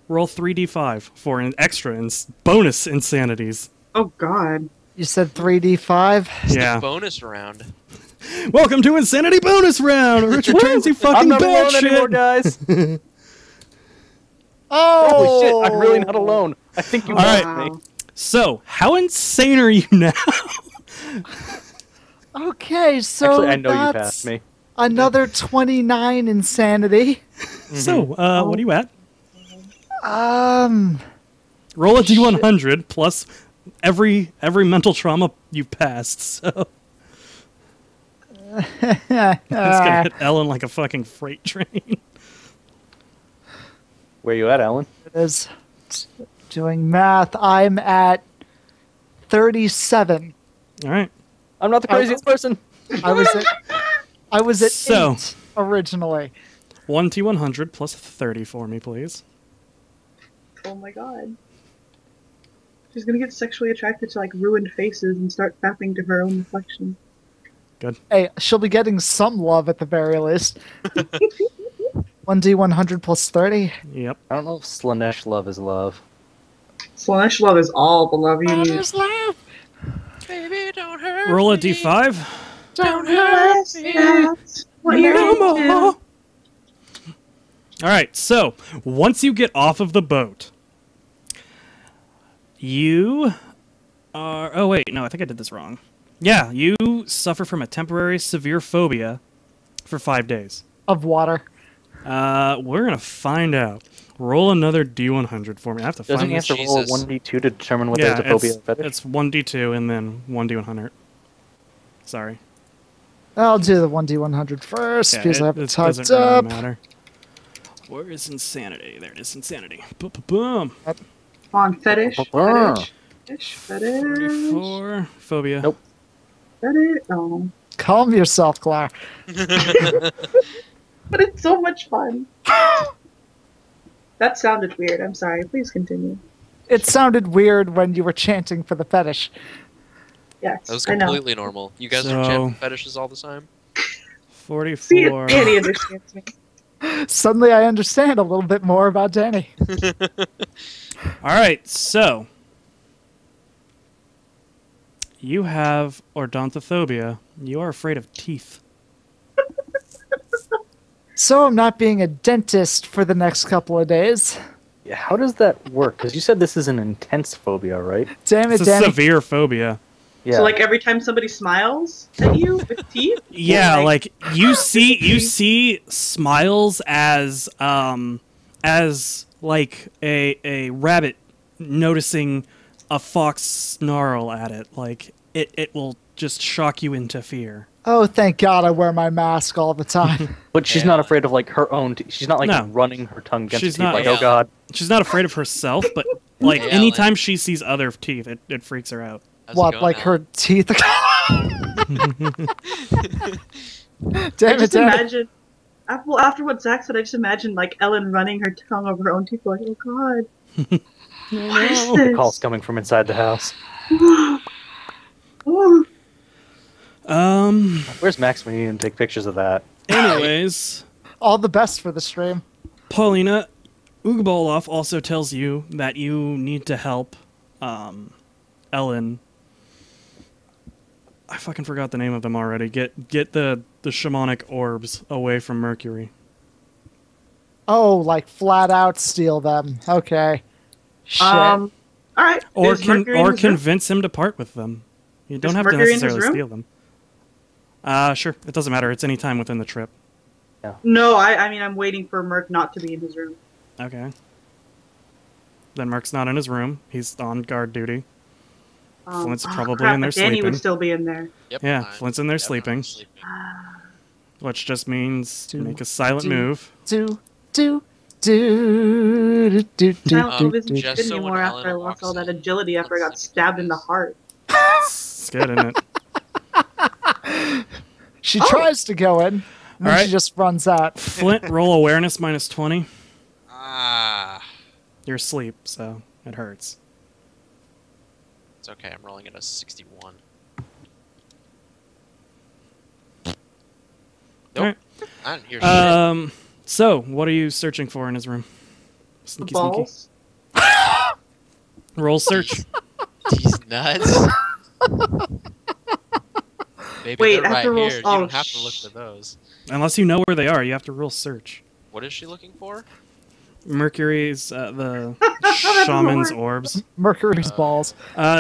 roll 3d5 for an extra bonus insanities. Oh, God. You said 3d5. Yeah. Bonus round. Welcome to Insanity Bonus Round! Richard turns you I'm fucking not alone batshit! anymore, guys. Oh! Holy shit, I'm really not alone. I think you Alright. lost me. So, how insane are you now? Okay, so Actually, I know you that's passed me. another 29 insanity. So, what are you at? Roll a d100 plus every mental trauma you passed. So, It's gonna hit Ellen like a fucking freight train. Where you at, Alan? It is doing math. I'm at 37. All right. I'm not the craziest person. I was at So- 8 originally. 1d100 plus 30 for me, please. Oh my god. She's gonna get sexually attracted to like ruined faces and start fapping to her own reflection. Good. Hey, she'll be getting some love at the very least. 1d100 plus 30. Yep. I don't know if Slanesh love is love. Slanesh love is all the love you need. Baby, don't hurt Roll a me. d5. Don't hurt me. That's what you're No gonna do. more. All right. So once you get off of the boat, you are. Oh wait, no, I think I did this wrong. Yeah, you suffer from a temporary severe phobia for 5 days. Of water. We're gonna find out. Roll another d100 for me. I have to Doesn't find he have this. to roll a Jesus. 1d2 to determine whether Yeah, there's a phobia or fetish? it's 1d2 and then 1d100. Sorry. I'll do the 1d100 first because I have it typed doesn't really up. matter. Where is insanity? There it is, insanity. Boom, boom, boom. Come on, fetish. Fetish. Fetish. Fetish. 44. Phobia. Nope. Fetish. Oh. Calm yourself, Claire. But it's so much fun. That sounded weird. I'm sorry. Please continue. It sounded weird when you were chanting for the fetish. Yes, That was I know. completely normal. You guys So- are chanting fetishes all the time? 44. See, Danny understands me. Suddenly I understand a little bit more about Danny. All right, so you have odontophobia. You are afraid of teeth. So I'm not being a dentist for the next couple of days. Yeah, how does that work? Because you said this is an intense phobia, right? Damn it, It's a Danny. severe phobia. Yeah. So like every time somebody smiles at you with teeth? Yeah, Or, like you see smiles as like a rabbit noticing a fox snarl at it. Like it will just shock you into fear. Oh, thank God I wear my mask all the time. But she's Yeah. not afraid of like her own. She's not like No. running her tongue against She's teeth. not- Like, Yeah. oh god. She's not afraid of herself, but like Hey, anytime she sees other teeth, it freaks her out. How's it What, going, like her Alan? teeth? I Damn it, just Danny. imagine. After what Zach said, I just imagine like Ellen running her tongue over her own teeth, like, "Oh God, what is The this?" call's coming from inside the house. Oh, Where's Max when you can take pictures of that? Anyways, All the best for the stream. Paulina, Ugbolov also tells you that you need to help Ellen. I fucking forgot the name of them already. Get the shamanic orbs away from Mercury. Oh, like flat out steal them. Okay. Shit. all right. Or Is Mercury in his room? convince him to part with them. You don't Is have to Mercury in his necessarily room? steal them. Sure. It doesn't matter. It's any time within the trip. No, I mean I'm waiting for Merc not to be in his room. Okay. Then Merc's not in his room. He's on guard duty. Flint's probably crap, in there but Danny sleeping. would still be in there. Yep, Yeah, I'm- Flint's in there yep, I'm sleeping. Which just means Do- make a silent do- move. do, do, do, do, do, do, Silent do, move isn't do. just good so when anymore after Ellen I lost walks all that in, agility after I got let's- stabbed in the heart. It's good, isn't it? She tries to go in, and then Alright. she just runs out. Flint, roll awareness minus 20. Ah, You're asleep, so it hurts. it's okay. I'm rolling at a 61. Nope. Alright. I didn't hear shit. So, what are you searching for in his room? The Sneaky, balls. Roll search. These nuts. Baby, Wait, they're I have right to roll- here. oh, You don't have to look for those. Unless you know where they are, you have to roll search. What is she looking for? Mercury's, the That's shaman's the orbs. Mercury's balls.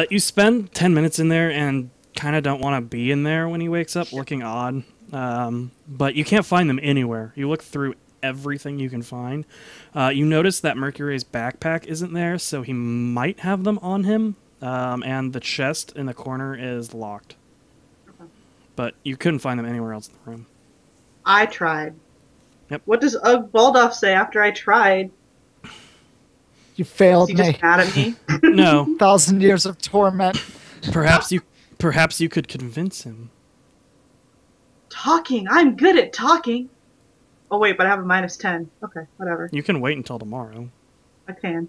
You spend 10 minutes in there and kind of don't want to be in there when he wakes up, looking odd. But you can't find them anywhere. You look through everything you can find. You notice that Mercury's backpack isn't there, so he might have them on him. And the chest in the corner is locked. but you couldn't find them anywhere else in the room. I tried. Yep. What does Baldoff say after I tried? You failed Is he me. just mad at me? No, 1,000 years of torment. perhaps you could convince him. Talking. I'm good at talking. Oh wait, but I have a -10. Okay, whatever. You can wait until tomorrow. I can.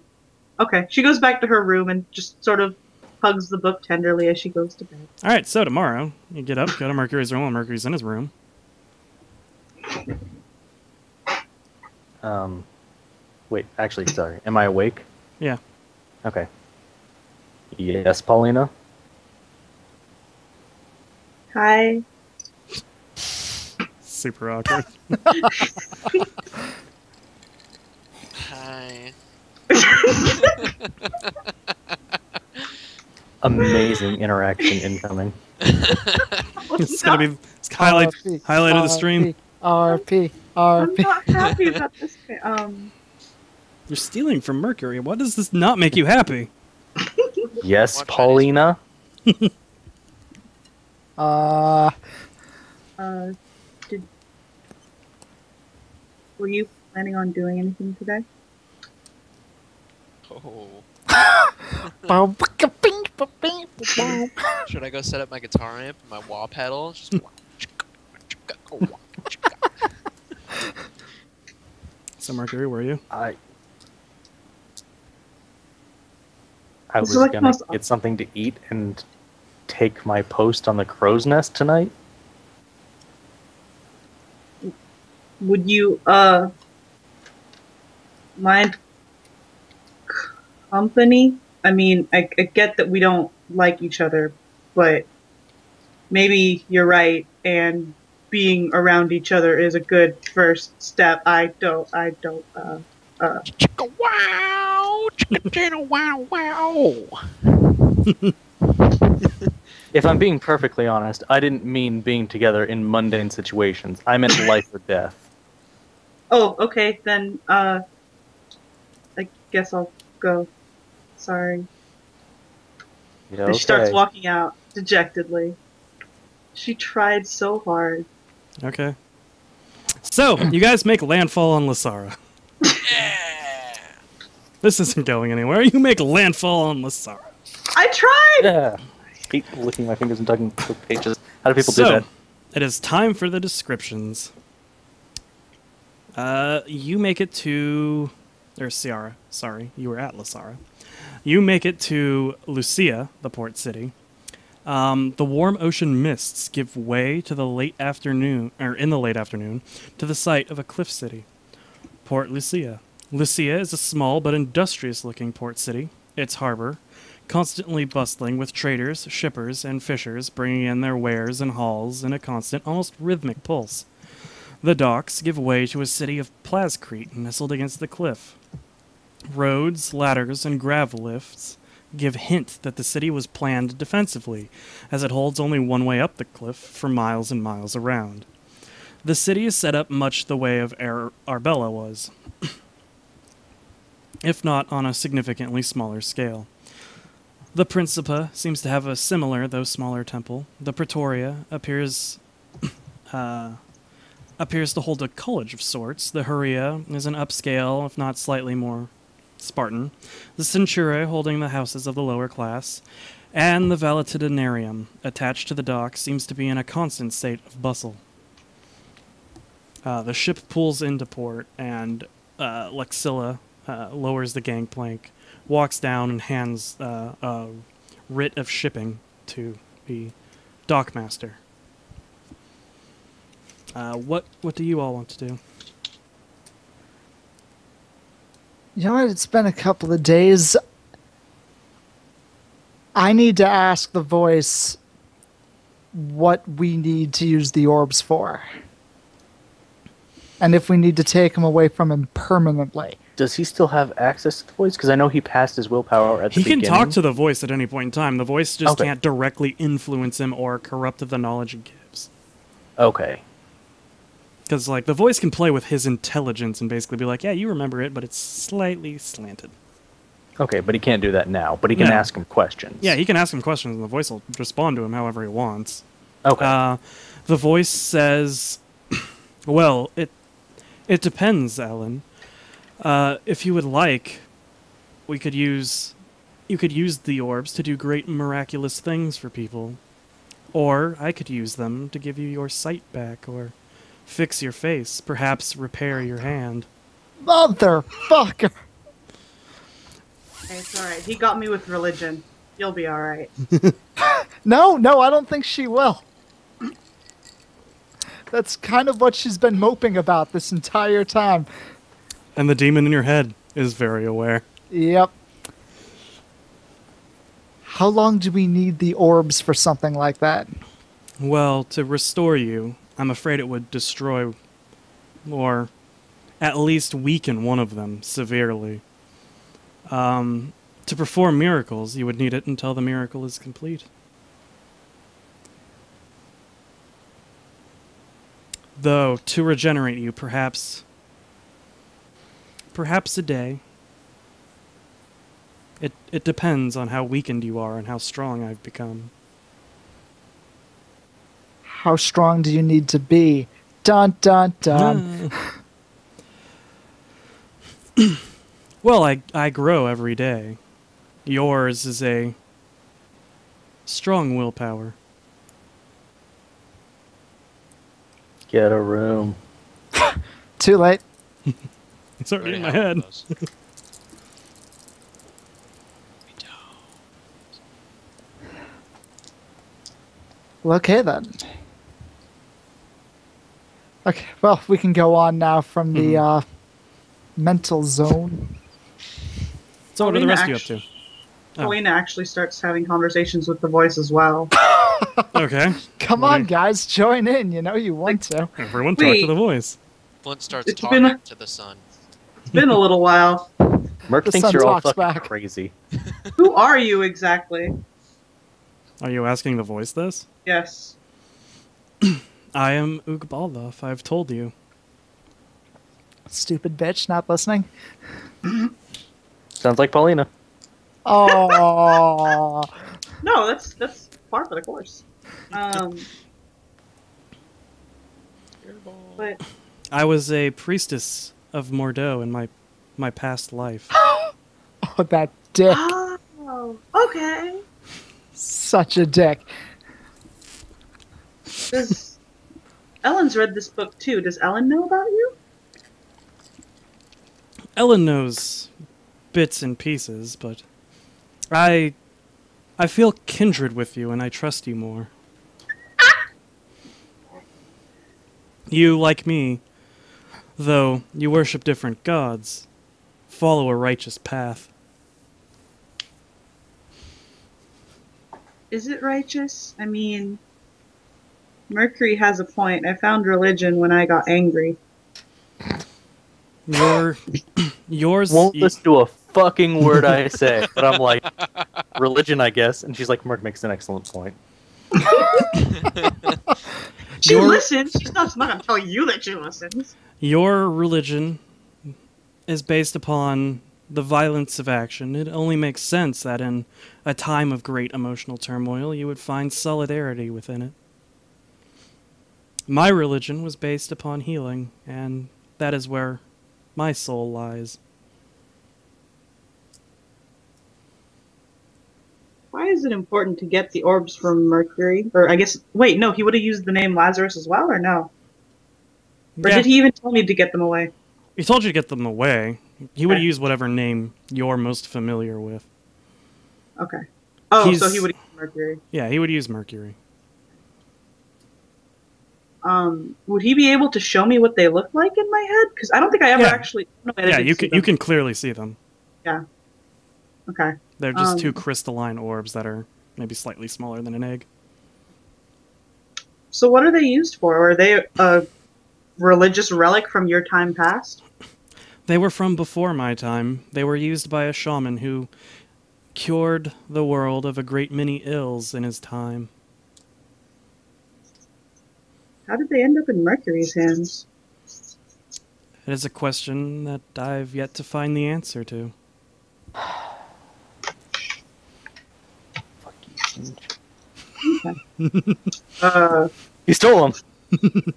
Okay. She goes back to her room and just sort of hugs the book tenderly as she goes to bed. All right, so tomorrow you get up, go to Mercury's room, while Mercury's in his room. Wait, actually, sorry. Am I awake? Yeah. Okay. Yes, Paulina? Hi. Super awkward. Hi. Amazing interaction incoming. It's gonna be highlight of the stream. RP. I'm not happy about this. You're stealing from Mercury. Why does this not make you happy? Yes, Watch Paulina? Were you planning on doing anything today? Oh. Should I go set up my guitar amp and my wah pedal? Just So Mercury, where are you? I This was is like gonna most- get something to eat and take my post on the crow's nest tonight. Would you, mind company? I mean, I get that we don't like each other, but maybe you're right, and being around each other is a good first step. I don't, chicka wow, chicka chicka wow wow. If I'm being perfectly honest, I didn't mean being together in mundane situations. I meant life or death. Oh, okay, then, I guess I'll go. Sorry. Yeah, And she starts okay. walking out dejectedly. She tried so hard. Okay. So you guys make landfall on Lysara. Yeah. This isn't going anywhere. You make landfall on Lysara. I tried! Yeah. I hate licking my fingers and tugging book pages. How do people do So, that? it is time for the descriptions. You make it to... Or Ciara. Sorry, you were at Lysara. You make it to Lucia, the port city. The warm ocean mists give way to the late afternoon, or in the late afternoon, to the site of a cliff city, Port Lucia. Lucia is a small but industrious-looking port city. Its harbor, constantly bustling with traders, shippers, and fishers bringing in their wares and hauls in a constant, almost rhythmic pulse. The docks give way to a city of plascrete nestled against the cliff. Roads, ladders, and gravel lifts give hint that the city was planned defensively, as it holds only one way up the cliff for miles and miles around. The city is set up much the way of Arbella was, if not on a significantly smaller scale. The Principa seems to have a similar, though smaller, temple. The Praetoria appears to hold a college of sorts. The Huria is an upscale, if not slightly more Spartan. The Centura holding the houses of the lower class. And the Valetudinarium, attached to the dock, seems to be in a constant state of bustle. The ship pulls into port, and Lexilla lowers the gangplank, walks down, and hands a writ of shipping to the dockmaster. What do you all want to do? You know what? It's been a couple of days. I need to ask the voice what we need to use the orbs for. And if we need to take them away from him permanently. Does he still have access to the voice? Because I know he passed his willpower at the He can beginning. talk to the voice at any point in time. The voice just Okay. can't directly influence him or corrupt the knowledge it gives. Okay. Because, like, the voice can play with his intelligence and basically be like, yeah, you remember it, but it's slightly slanted. Okay, but he can't do that now. But he can No. ask him questions. Yeah, he can ask him questions and the voice will respond to him however he wants. Okay. The voice says, "Well, it depends, Ellen. If you would like, you could use the orbs to do great miraculous things for people, or I could use them to give you your sight back, or fix your face, perhaps repair your hand." Motherfucker! Hey, it's alright. He got me with religion. You'll be alright. No, I don't think she will. That's kind of what she's been moping about this entire time. And the demon in your head is very aware. Yep. How long do we need the orbs for something like that? Well, to restore you, I'm afraid it would destroy, or at least weaken one of them severely. To perform miracles, you would need it until the miracle is complete. Though, to regenerate you, perhaps a day. It depends on how weakened you are and how strong I've become. How strong do you need to be? Dun dun dun. Well, I grow every day. Yours is a strong willpower. Get a room. Too late. It's already in my Already have head. one of those. We don't. Well, okay then. Okay, well, we can go on now from the mental zone. So what are the Paulina rest of you up to? Paulina actually starts having conversations with the voice as well. Okay. Come on, guys, join in. You know you want to. Everyone talk to Wait. the voice. Flint starts It's talking been- to the sun. It's been a little while. Merc The thinks sun you're all talks fucking back. crazy. Who are you exactly? Are you asking the voice this? Yes. I am Ugbaldov, I've told you. Stupid bitch, not listening. Sounds like Paulina. Oh, No, that's par for the course. But I was a priestess of Mordeaux in my past life. oh, that dick. oh, okay. Such a dick. Does Ellen's read this book too? Does Ellen know about you? Ellen knows bits and pieces, but I feel kindred with you and I trust you more. You, like me, though you worship different gods, follow a righteous path. Is it righteous? I mean, Mercury has a point. I found religion when I got angry. Yours Won't listen to a fucking word I say. But I'm like, religion, I guess. And she's like, Merc makes an excellent point. She listens. She's not going to tell you that she listens. Your religion is based upon the violence of action. It only makes sense that in a time of great emotional turmoil, you would find solidarity within it. My religion was based upon healing, and that is where my soul lies. Why is it important to get the orbs from Mercury? Or I guess, wait, no, he would have used the name Lazarus as well, or no? Or Yeah, did he even tell me to get them away? he told you to get them away. He would use whatever name you're most familiar with. Okay. Oh, so He's- he would have used Mercury. Yeah, he would use Mercury. Would he be able to show me what they look like in my head? Because I don't think I ever Yeah. actually. No, I Yeah, didn't you see can you them. can clearly see them. Okay. They're just two Um, crystalline orbs that are maybe slightly smaller than an egg. So what are they used for? Are they a religious relic from your time past? They were from before my time. They were used by a shaman who cured the world of a great many ills in his time. How did they end up in Mercury's hands? It is a question that I've yet to find the answer to. You stole them.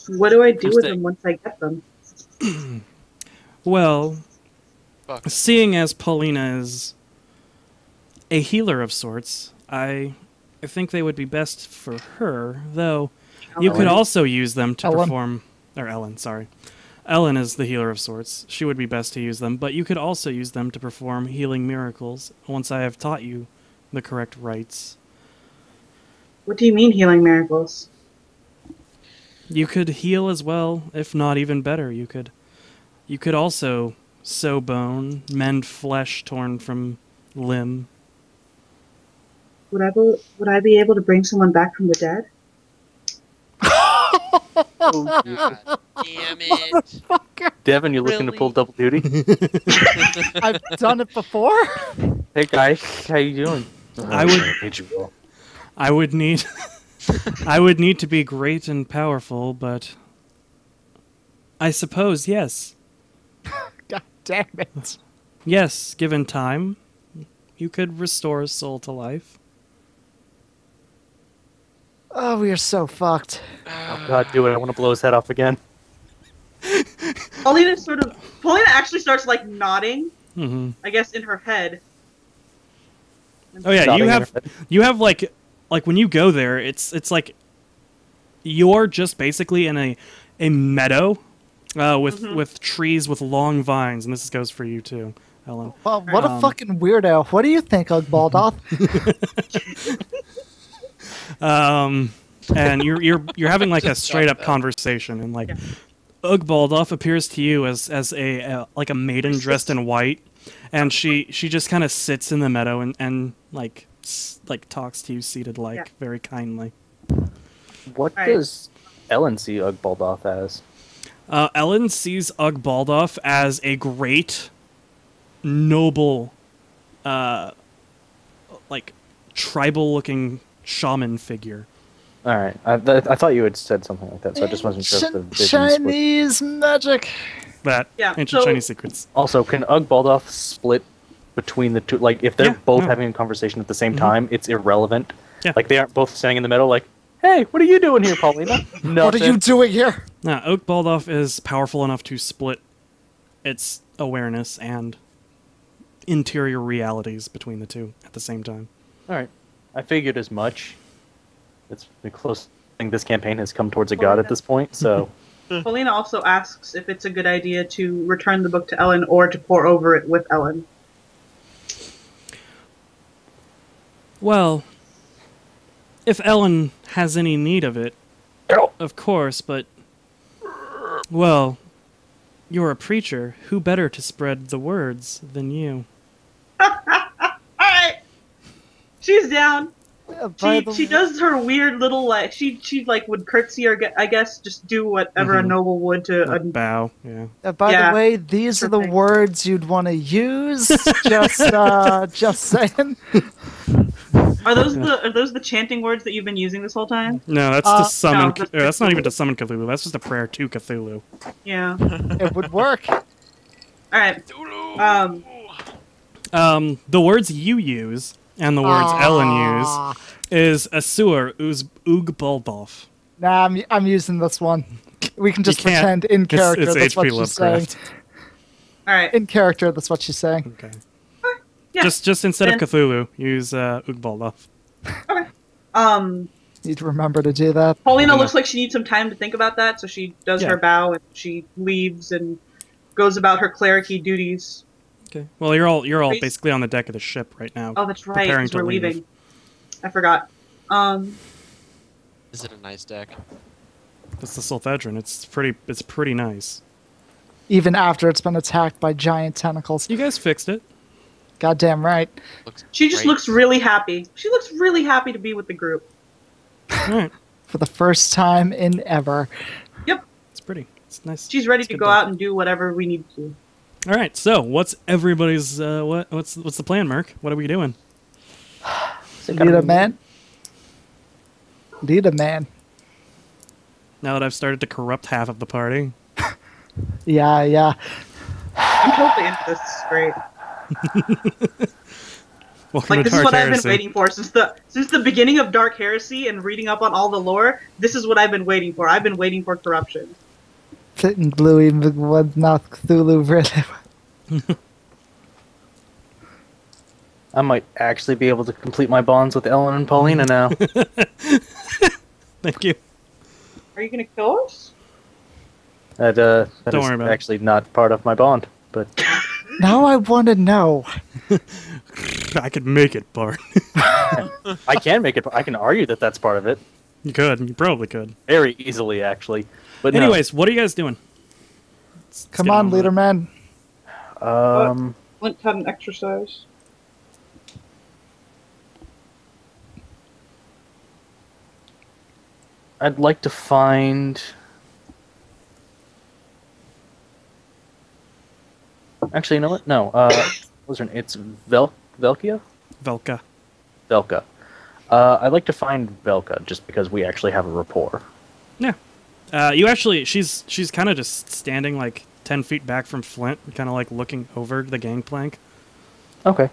What do I do with Interesting. them once I get them? Well, Fuck. seeing as Paulina is a healer of sorts, I think they would be best for her, though you could Ellen? also use them to Ellen. perform... Or Ellen, sorry. Ellen is the healer of sorts. She would be best to use them, but you could also use them to perform healing miracles once I have taught you the correct rites. What do you mean healing miracles? You could heal as well, if not even better. You could also sew bone, mend flesh torn from limb. Would I be able to bring someone back from the dead? Oh, God damn it. Devin, you looking to pull Really? double duty? I've done it before. Hey guys, how you doing? I would- I would need I would need to be great and powerful, but I suppose yes. God damn it. Yes, given time, you could restore a soul to life. Oh, we are so fucked. Oh god, do it! I want to blow his head off again. Paulina actually starts like nodding, Hmm. I guess, in her head. Oh yeah, Nodding you in have her head. like when you go there, it's like you're just basically in a meadow with trees with long vines, and this goes for you too, Ellen. Well, what a fucking weirdo. What do you think, Ugbaldoth? And you're having like a Just straight up stop that. conversation, and like Ugbaldoth appears to you as a like a maiden dressed in white, and she just kind of sits in the meadow and like talks to you seated like Yeah. What very kindly. Alright. does Ellen see Ugbaldoth as? Ellen sees Ugbaldoth as a great, noble, like tribal-looking shaman figure. All right, I thought you had said something like that, so I just wasn't sure if the vision split. Chinese magic. That Yeah, ancient so- Chinese secrets. Also, can Ugbaldoth split between the two? Like, if they're Yeah, both no. having a conversation at the same time, it's irrelevant. Yeah. Like, they aren't both standing in the middle, like, hey, what are you doing here, Paulina? What are you doing here? Now, Ugbaldoth is powerful enough to split its awareness and interior realities between the two at the same time. All right, I figured as much. It's the closest thing this campaign has come towards a god at this point, so... Paulina also asks if it's a good idea to return the book to Ellen or to pour over it with Ellen. Well, if Ellen has any need of it, of course, but... Well, you're a preacher. Who better to spread the words than you? Alright! She's down. By the She does her weird little, like, she like would curtsy or, I guess, just do whatever a noble would to a... Bow, yeah. By Yeah. the way, these are the Perfect. words you'd want to use. Just saying. Are those the chanting words that you've been using this whole time? No, that's to summon... no, that's that's not Cthulhu. even to summon Cthulhu. That's just a prayer to Cthulhu. Yeah. It would work. Alright. The words you use and the words Ellen use is Asur Ugbaldoth. Nah, I'm using this one. We can just You can't. pretend in character It's that's what HP she's saying. Lovecraft. Alright. In character, that's what she's saying. Okay. Yeah. Just instead of Then- Cthulhu, use Ugbaldoth. Need to remember to do that. Paulina Yeah. looks like she needs some time to think about that, so she does Yeah. her bow and she leaves and goes about her clericy duties. Okay. Well, you're all Priest- basically on the deck of the ship right now. Oh, that's right, preparing 'cause to we're leave. leaving. I forgot. Is it a nice deck? It's the Sulthedron. It's pretty nice. Even after it's been attacked by giant tentacles. You guys fixed it. Goddamn right. Looks She just great. looks really happy. She looks really happy to be with the group. All right. For the first time in ever. Yep. It's pretty. It's nice. She's ready It's to good go deck. out and do whatever we need to. All right. So, what's everybody's what's the plan, Merc? What are we doing? Need a man. Need a man. Now that I've started to corrupt half of the party. Yeah. I'm totally into this. This is great. Welcome Like, to this is Dark what I've been Heresy. waiting for since the beginning of Dark Heresy and reading up on all the lore. This is what I've been waiting for. I've been waiting for corruption. Sitting Bluey was not Cthulhu really. I might actually be able to complete my bonds with Ellen and Paulina now. Thank you. Are you gonna kill us? That Don't is worry about it. actually not part of my bond, but Now I want to know. I could make it, Bart. I can make it. I can argue that that's part of it You could. You probably could. very easily, actually. But no. Anyways, what are you guys doing? Let's Come get on, with leader it. man. Flint had an exercise. I'd like to find. Actually, you know what? No. What's her name? It's Velkia? Velka. Velka. I'd like to find Velka just because we actually have a rapport. Yeah. You actually, she's kind of just standing like 10 feet back from Flint, kind of like looking over the gangplank. Okay.